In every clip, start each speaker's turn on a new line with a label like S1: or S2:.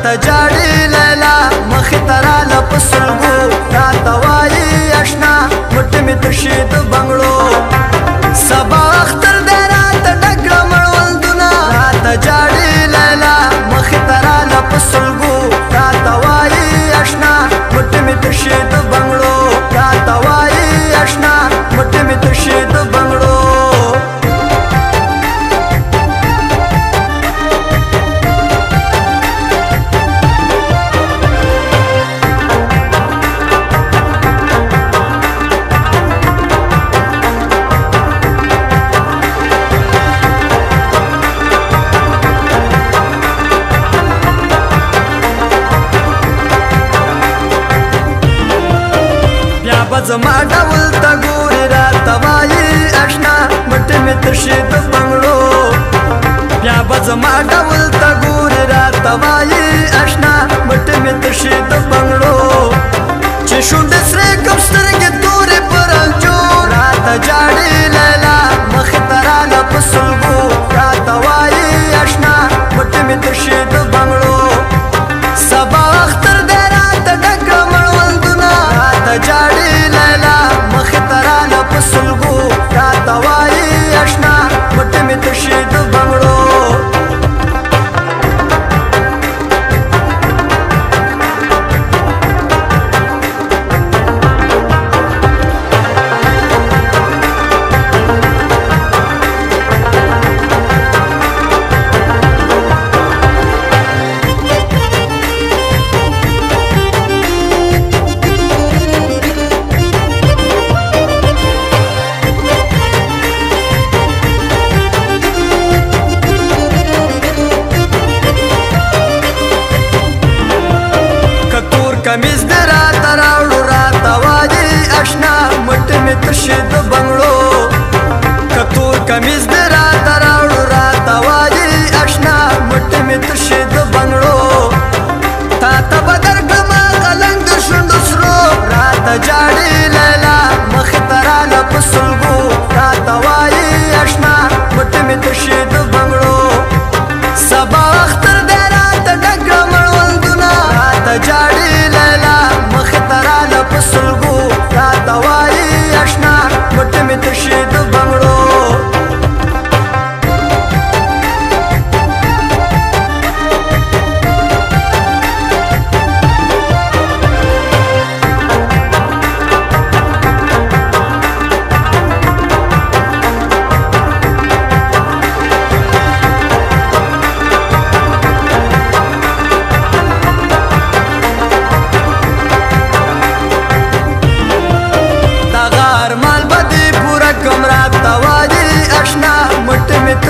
S1: راته جاړي لیلا مخې ته راله په سلګو راته وایي اشنا مټې مې تشي د بنګړو سبا اختر دی راته ډک کړه مړوندونه راته جاړي لیلا مخې ته راله په سلګو راته وایي اشنا مټې مې تشي د بنګړو راته وایي اشنا مټې مې تشي د بنګړو زما ډول ته ګورې راته وایي اشنا مټې مې تشي د بنګړو بیا به زما ډول ته ګورې راته وایي اشنا مټې مې تشي د بنګړو چې شونډې سرې کړم سترګې تورې په رنجو راته جاړي لیلا مخې ته راله په سلګو راته وایي اشنا مټې مې تشي د بنګړو سبا اختر دی راته ډک کړه مړوندونه راته جاړي سلګو راته وایي اشنا مټې مې تشي د بنګړو کمیز دې راته راوړو راته وایي اشنا مټې مې تشي د بنګړو که تور کمیز دې راته راوړو راته وایي اشنا مټې مې تشي د بنګړو تا ته به درکړمه غلنګ د شونډو سرو راته جاړي لیلا مخې ته راله په سلګو راته وایي اشنا مټې مې تشي د بنګړو سبا اختر دی راته ډک کړه مړوندونه راته جاړي سلګو راته وایي اشنا مټې مې تشي د بنګړو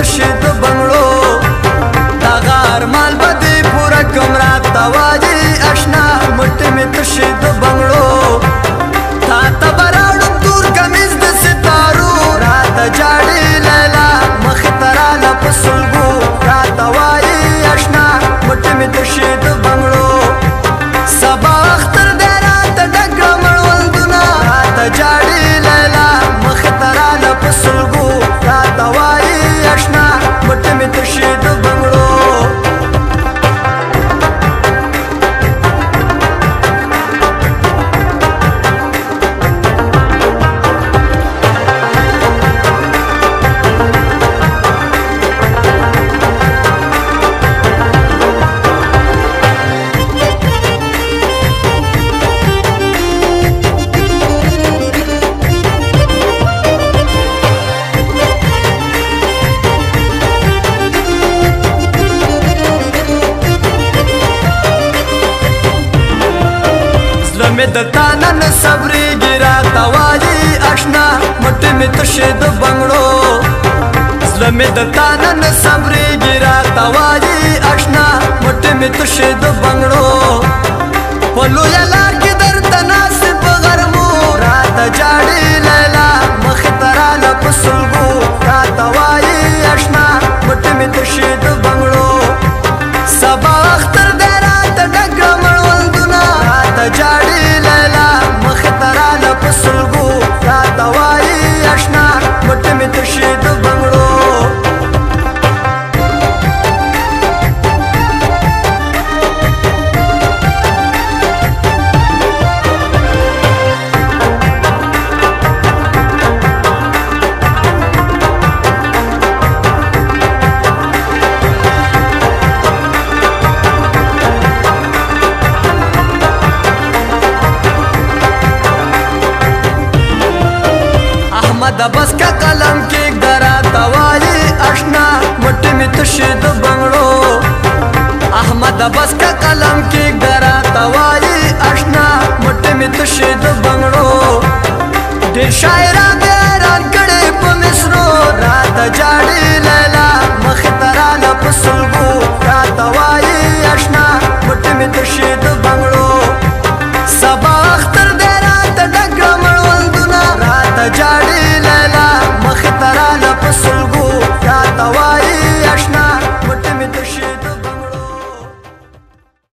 S1: تشي د بنګړو دغه ارمان به دې پوره کړم راته وایي اشنا مټې مې تشي د بنګړو تا ته به راوړم تور کمیز د ستارو راته جاړي لیلا مخې ته راله په سلګو راته وایي اشنا مټې مې تشي د بنګړو سبا اختر دی راته ډک کړه مړوندونه راته جاړي لیلا مخې ته راله په سلګو راته وایي اشنا مټې مې تشي د بنګړو مې د تا نن صبرېږي راته وایي اشنا مټې مې تشي د بنګړو زړه مې د تا نن صبرېږي راته وایي اشنا مټې مې تشي د بنګړو په لویه لار کې درته ناست په غرمو راته جاړي لیلا مخې ته راله په سلګو راته وایي اشنا مټې مې تشي د بنګړو سبا اختر دی راته ډک کړه مړوندونه راته جاړي مخې ته راله په سلګو راته وایي اشنا مټې مې تشي د بنګړو د بس کا قلم کې ګرا توای آشنا مټ می تشه د بنگړو ډېر شاعران حیران کړي په مصرو رات جا